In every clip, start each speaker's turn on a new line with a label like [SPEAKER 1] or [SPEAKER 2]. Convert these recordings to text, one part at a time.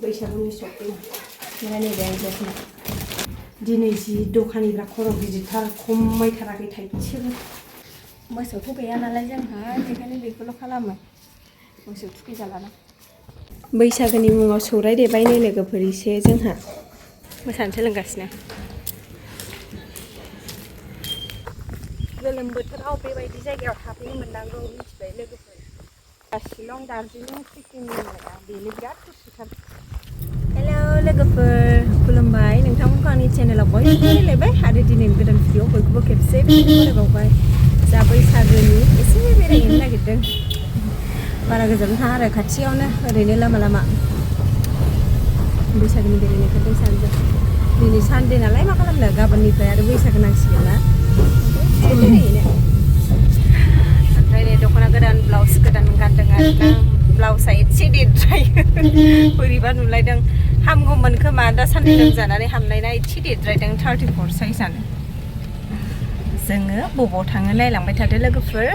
[SPEAKER 1] बैसागुनि शपिं नायनाय आइजोफोरना दिनै जि दखानिफ्रा खर' गिदिरथार खमायथाराखै थाइसेबो मोसौथ' गैया नालाय जोंहा बेखायनो बेखौल' खालामो मोसौ थुखैजालाना बैसागोनि मुङाव सौराय देबायनो लोगोफोर एसे जोंहा मोसानो सोलोंगासिनो गोलोम बोथोराव बेबायदि जायगायाव थाफैनो मोननांगौ मिथिबाय लोगोफोर शिलं दार्जिलिं सिक्किमनि बेनो बिराद गुसुथार हेल' लोगोफोर खुलुमबाय नोंथांमोनखौ आंनि चेनेलाव बयबो रायलायबाय आरो दिनैनि गोदान भिडिअ बयखौबो खेबसे फरायबावबाय जा बैसागोनि एसे बेरायहैनो नागिरदों बारा गोजान थाङा आरो खाथियावनो ओरैनो लामा लामा बैसागोनि बेरायनो ओंखारदों सानजों दिनै सानदे नालाय मा खालामनो गाबोननिफ्राय आरो बैसागो नांसिगोन ना बेरायहैनो ओमफ्राय नै दख'ना गोदान ब्लाउस गोदान गानदों आरो ना ब्लाउसआ एसे देरद्रायो बोरैबा नुलायदों हामगौमोन खोमा दा साननै लोमजानानै हामनायना एसे देरद्रायदों 34 साइजआनो जोङो बबाव थाङो नायलांबाय थादो लोगोफोर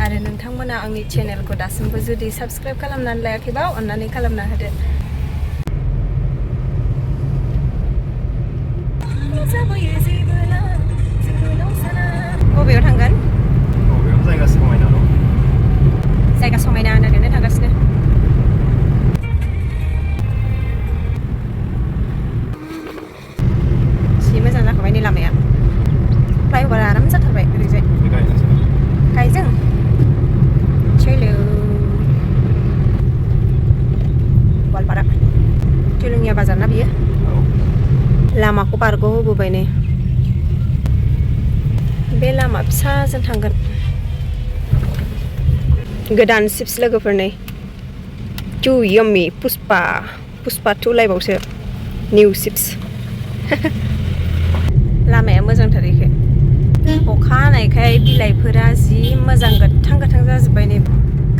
[SPEAKER 1] आरो नोंथांमोना आंनि चेनेलखौ दासिमबो जुदि साबस्क्राइब खालामनानै लायाखैबा अन्नानै खालामना होदो बबेयाव थांगोन?
[SPEAKER 2] बबेयाव जायगा समायना दं
[SPEAKER 1] जायगा समायना नागिरनो थांगासिनो जि मोजां जाखाबाय नै लामाया फ्लाइअभारा आराम जाथारबाय ओरैजाय गायजों चलो गवालपारा चुलुंगिया बाजार ना बियो लामाखौ बारग'होबोबाय नै बे लामा फिसाजों थांगोन गोदान चिप्स लोगोफोर नै टु यम्मी पुष्पा 2 लायबावसो निउ चिप्स लामाया मोजांथार एखे अखा हानायखाय बिलाइफोरा जि मोजां गोथां गोथां जाजोब्बाय नै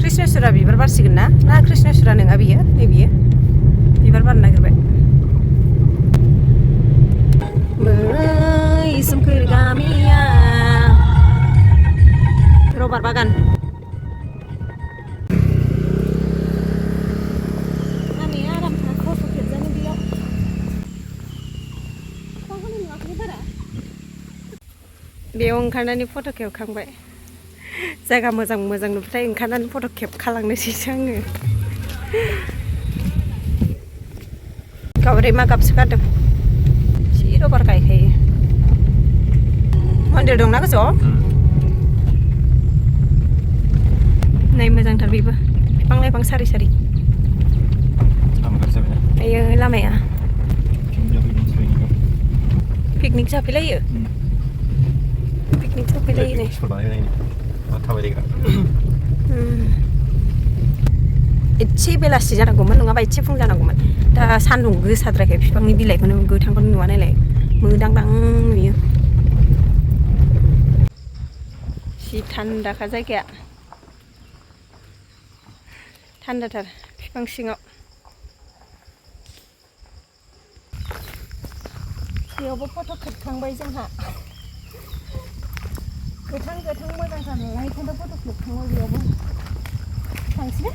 [SPEAKER 1] कृष्णचुरा बिबार बारसिगोन ना कृष्णचुरा नङा बियो नै बियो बिबार बारनो नागिरबाय बै सोमखोर गामिया रबार बागान लामाया आरामथार फट' खेबजानो बेयाव बेयाव ओंखारनानै फट' खेबखांबाय जायगा मोजां मोजां नुबाथाय ओंखारनानै फट' खेबखालांनोसैसो आङो गावरे मा गाबसो गारदों जि रबार गायखायो मन्दिर दंना गोजौआव नै मोजांथार बेबो बिफां लाइफां सारि सारि आयो लामाया पिकनिक जाफैलायो पिकनिक जाफैलायो नै एसे बेलासि जानांगौमोन नङाबा एसे फुं जानांगौमोन दा सान्दुं गोसाद्रायखाय बिफांनि बिलाइखौनो गोथांखौनो नुवा नायलाय मोदांदां नुयो जि थान्दाखा जायगाया थान्दाथार बिफां सिङाव बेयावबो फट' खेबखांबाय जोंहा गोथां गोथां मोजांथार नालाय ओंखायनो फट' खेबखांबाय बेयावबो थांसै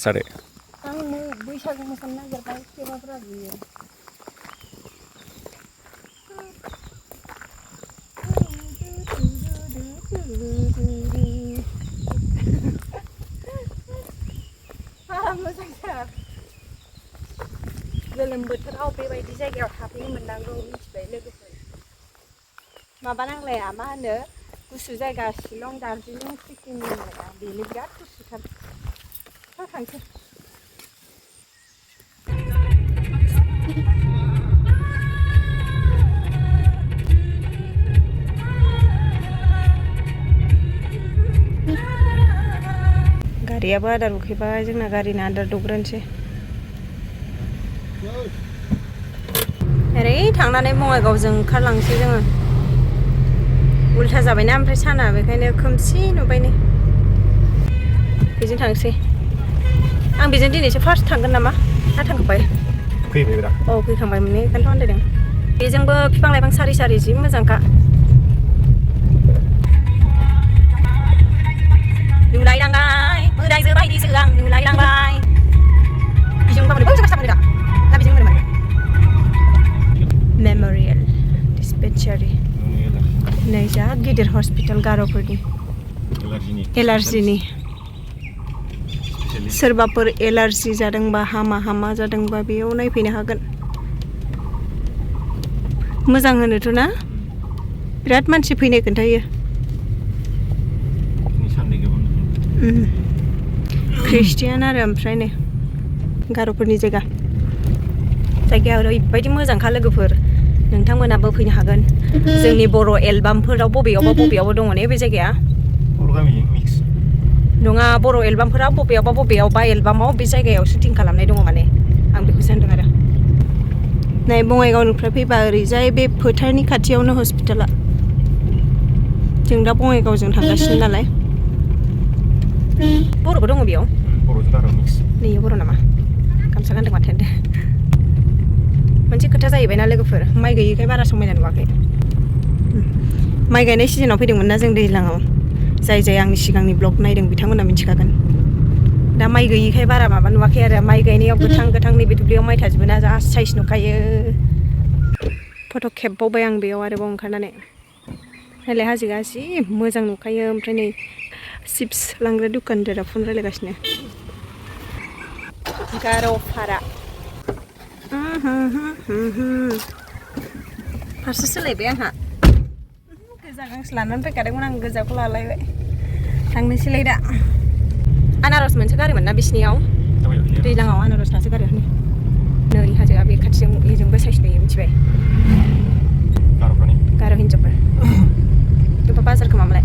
[SPEAKER 2] सारे
[SPEAKER 1] आं बैसागु मोसानो नागिरबाय खेबाफ्रा बियो मोजांथार गोलोम बोथोराव बेबायदि जायगायाव थाफैनो मोननांगौ मिथिबाय लोगोफोर माबा नांलाया मा होनो गुसु जायगा शिलं दार्जिलिं सिक्किमनि बेनो बिराद गुसुथार थांसै गारियाबो आदार उखैबाय जोंना गारिना आदार दौग्रोनोसै ओरै थांनानै बङाइगावजों ओंखारलांसै जोङो उल्था जाबायना ओमफ्राय साना बेखायनो खोमसि नुबाय नै बेजों थांसै आं बेजों दिनैसो फार्स्ट थांगोन नामा ना थांखांबाय
[SPEAKER 2] फैबायब्रा
[SPEAKER 1] औ फैखांबाय मोननै ओंखायनोथ' आन्दायदों बेजोंबो बिफां लाइफां सारि सारि जि मोजांखा नुलायलांबाय मोदायजो बायदिसो आं नुलायलांबाय बिजों बाबो बै सामोन दा ना बिजों मोनोमोन मेम'रियेल डिस्पेन्सारि नै जा गिदिर हस्पिटाल गार'फोरनि एलार्जिनि सोरबाफोर एलार्जि जादोंबा हामा जादोंबा बेयाव नायफैनो हागोन मोजां होनोथ' ना बिराद मानसि फैनाय खोन्थायो ख्रिस्टियान आरो ओमफ्राय नै गार'फोरनि जायगाया ओरैबायदि मोजांखा लोगोफोर नोंथांमोनाबो फैनो हागोन जोंनि बर' एलबामफोराव बबेयावबा दङ ने बे जायगाया नङा बर' एलबामफोराव बबेयावबा एलबामाव बे जायगायाव शुटिं खालामनाय दङ माने आं बेखौ सानदों आरो नै बङाइगावनिफ्राय फैबा ओरैजाय बे फोथारनि खाथियावनो हस्पिटाला जों दा बङाइगावजों थांगासिनो नालाय बर'बो दङ बेयाव नै बर' नामा गामसा गानदों माथो होनदों मोनसे खोथा जाहैबायना लोगोफोर माइ गैयैखाय बारा समायना नुवाखै माइ गायनाय सिजोनाव फैदोंमोन ना जों दैज्लाङाव जाय आंनि सिगांनि ब्लग नायदों बिथांमोना मिथिखागोन दा माइ गैयैखाय बारा माबा नुवाखै आरो माइ गायनायाव गोथां नैबे दुब्लियाव माइ थाजोबो ना जा साइज नुखायो फट' खेबबावबाय आं बेयाव आरोबाव ओंखारनानै नायलाय हाजोआ जि मोजां नुखायो ओमफ्राय नै चिप्स लांग्रा दखानदारा फन रायलायगासिनो गार'फारा फारसे सोलायबाय आंहा गोजा गांसे लानानै फैखादोंमोन आं गोजाखौ लालायबाय थांनोसैलाय दा आनारस मोनसे गारोमोन ना बिसिनियाव दैज्लाङाव आनारस लासो गारो नै हाजोआ बे खाथिजों बेजोंबो साइज नुयो मिथिबाय गार' हिनजावफोर बबेबा बाजार खोमामोनलाय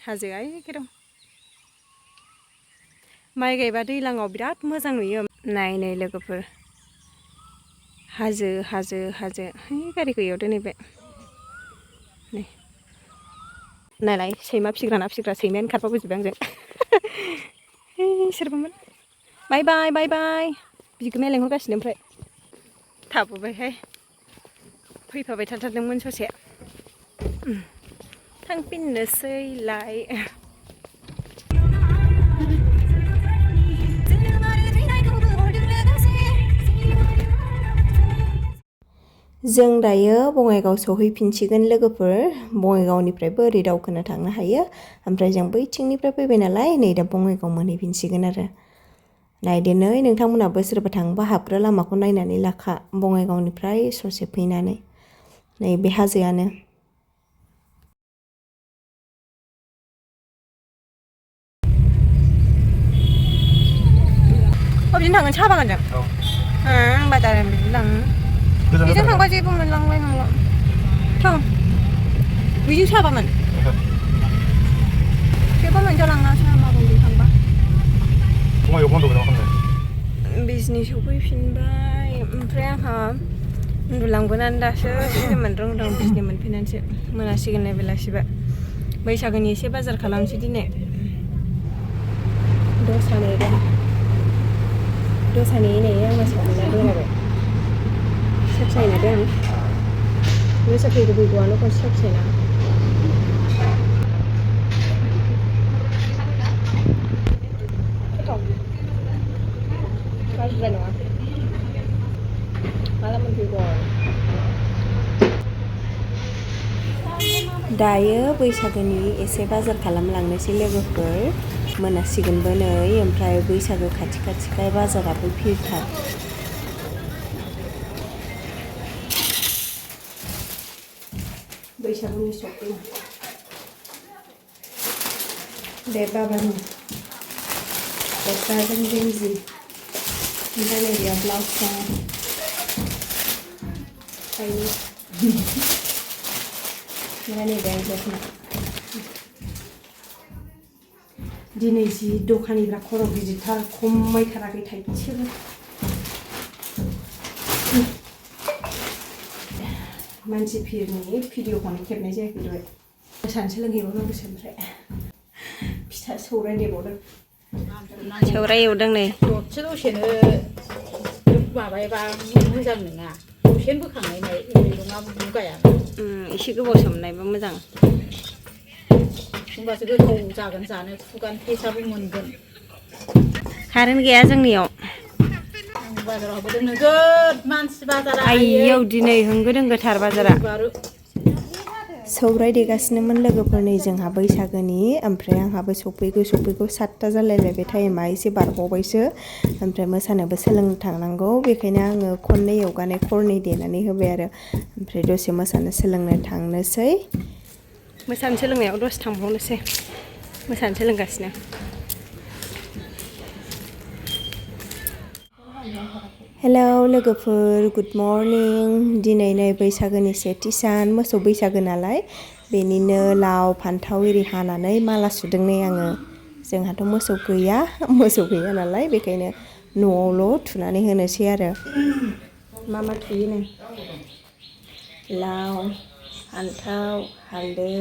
[SPEAKER 1] हाजोआ एखे दं माइ गायबा दैज्लाङाव बिराद मोजां नुयो नाय लोगोफोर हाजो गारिखौ इयाव दोनहैबाय नै नायलाय सैमा फिसिग्रा ना फिसिग्रा सैमायानो खारफाबोजोबबाय आंजों सोरबामोन बाय बाय बिगोमाया लेंहरगासिनो ओमफ्राय थाबोबायहाय फैफाबाय थाथारदोंमोन ससे थांफिननोसैलाय जों दायो बङाइगाव सहैफिनसिगोन लोगोफोर बङाइगावनिफ्रायबो ओरै दावखोनो थांनो हायो ओमफ्राय जों बैथिंनिफ्राय फैबाय नालाय नै दा बङाइगाव मोनहैफिनसिगोन आरो नायदो नै नोंथांमोनाबो सोरबा थांबा हाबग्रा लामाखौ नायनानै लाखा बङाइगावनिफ्राय ससे फैनानै नै बे हाजोआनो बिदिनो थांगोन साहा बागानजों आं बाजार लाङो बेजों थांबा जेबो मोनलांबाय नंला थां बेजों साहा बागान जेबो मोनजालाङा साहा बागानजों थांबा बिजनि सफैफिनबाय ओमफ्राय आंहा उन्दुलांबोनानै दासो सिनेमानि रोंदों बिजनि मोनफैनानैसो मोनासिगोन नै बेलासिबा बैसागोनि एसे बाजार खालामसै दिनै दसानि नै आं मानसिखौ मोनना दंलाबाय साबसाय नुदों आं बे फैगौआनो खनसे साबसायना गाज्रिद्राय नङा माला मोनफैगोन दायो बैसागोनि एसे बाजार खालामलांनोसै लोगोफोर मोनासिगोनबो नै ओमफ्राय बैसागो खाथिखाय बाजाराबो भिरथार बैसागुनि शपिं बे बाबानि गस्लाजों गेन्जि ओमफ्राय नै बेयाव ब्लाउस दङ ओमफ्राय नै बे दख'ना दिनै जि दखानिफ्रा खर' गिदिरथार खमायथाराखै थाइसेबो मानसि भिरनि भिडिअखौनो खेबनाय जायाखै दहाय मोसानो सोलोंहैबावनांगौसो ओमफ्राय फिथा सौराय देबावदों सौराय एवदों नै
[SPEAKER 3] दसेनो माबायाबा मोजां नङा दसेनो बोखांनाय मैगङा बुगाया
[SPEAKER 1] एसे गोबाव सोमनायबा मोजां
[SPEAKER 3] होमबासो गोथाव जागोन जानो खुगानि टेस्टआबो मोनगोन
[SPEAKER 1] कारेन्ट गैया जोंनियाव
[SPEAKER 3] बाजाराव हाबोदों नोगोद मानसि बाजारा
[SPEAKER 1] आइयाव दिनै होंगो दोंगोथार बाजारा सौराय देगासिनोमोन लोगोफोरनि जोंहा बैसागोनि ओमफ्राय आंहाबो सफैगौ 7ता जालायलायबाय टाइमा एसे बारग'बायसो ओमफ्राय मोसानोबो सोलोंनो थांनांगौ बेखायनो आङो खननै एवगानाय खरनै देनानै होबाय आरो ओमफ्राय दसे मोसानो सोलोंनो थांनोसै मोसानो सोलोंनायाव दसे थांबावनोसै मोसानो सोलोंगासिनो हेलौ लोगोफोर गुड मर्निं दिनै नै बैसागोनि सेथि सान मोसौ बैसागो नालाय बेनिनो लाव फान्थाव एरि हानानै माला सुदों नै आङो जोंहाथ' मोसौ गैया नालाय बेखायनो न'आवल' थुनानै होनोसै आरो मा थुयो नै लाव फान्थाव हालदै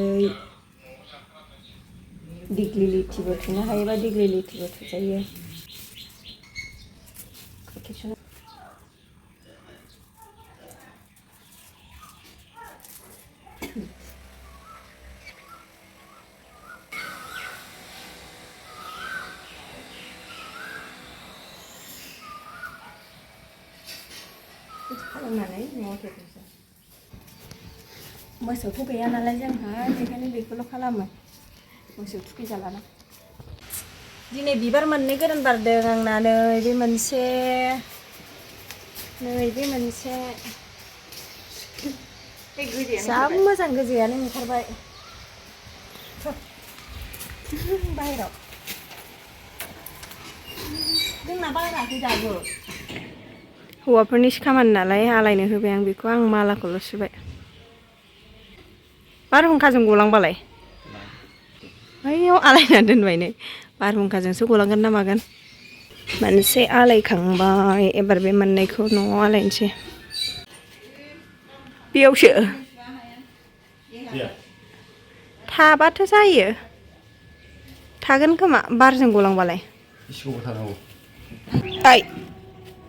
[SPEAKER 1] दिग्लिलिथिबो थुनो हायोबा दिग्लिलिथिबो थुजायो खालामनानै न'आव थेफैसै मोसौथ' गैया नालाय जोंहा बेखायनो बेखौल' खालामो मोसौ थुखैजालाना दिनै बिबार मोननै गोदान बारदों आंना नैबे मोनसे जा मोजां गोजायानो ओंखारबाय बाहेराव जोंना बाराखै दाबो हौवाफोरनिसो खामानि नालाय आलायनो होबाय आं बेखौ आं मालाखौल' सुबाय बारहुंखाजों गलांबालाय बैयाव आलायना दोनबाय नै बारहुंखाजोंसो गलांगोन ना मागोन मोनसे आलायखांबाय एबार बे मोननैखौ न'आव आलायनोसै बेयावसो थाबाथ' जायो थागोन खोमा बारजों गलांबालाय ओइ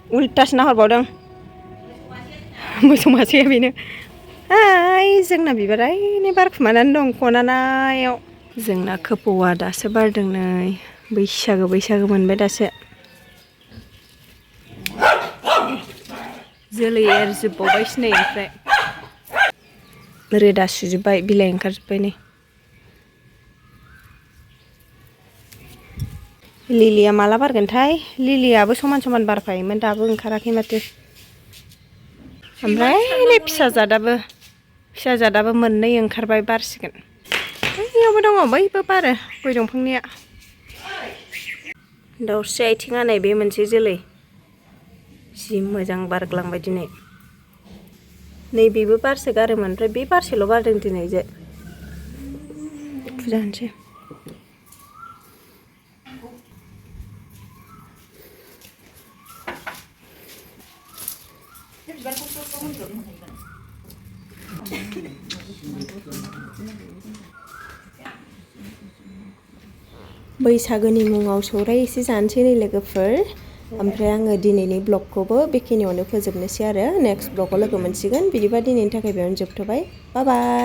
[SPEAKER 1] उल्टासो नाहरबावदों मोसौ मासेया बेनो ओइ जोंना बिबारा ओइनै बारखुमानानै दं खनानायाव जोंना खोपौआ दासो बारदों नै बैसागो मोनबाय दासो जोलै एरजोबबावबायसो नै ओमफ्राय रोदा सुजोब्बाय बिलाइ ओंखारजोब्बाय नै लिलिया माला बारगोनथाय लिलियाबो समान बारफायोमोन दाबो ओंखाराखै माथो ओमफ्राय नै फिसाजादाबो मोननै ओंखारबाय बारसिगोन बैयावबो दङ बैबो बारो गय दंफांनिया दाउस्रि आथिङा नै बे मोनसे जोलै जि मोजां बारग्लांबाय दिनै नैबेबो बारसो गारोमोन ओमफ्राय बे बारसेल' बारदों दिनैजे फुजा होनोसै बैसागोनि मुङाव सौराय एसे जानोसै नै लोगोफोर ओमफ्राय आङो दिनैनि ब्लगखौबो बेखिनियावनो फोजोबनोसै आरो नेक्स्ट ब्लगाव लोगो मोनसिगोन बिदिबा दिनैनि थाखाय बेयावनो जोबथ'बाय बाय बाय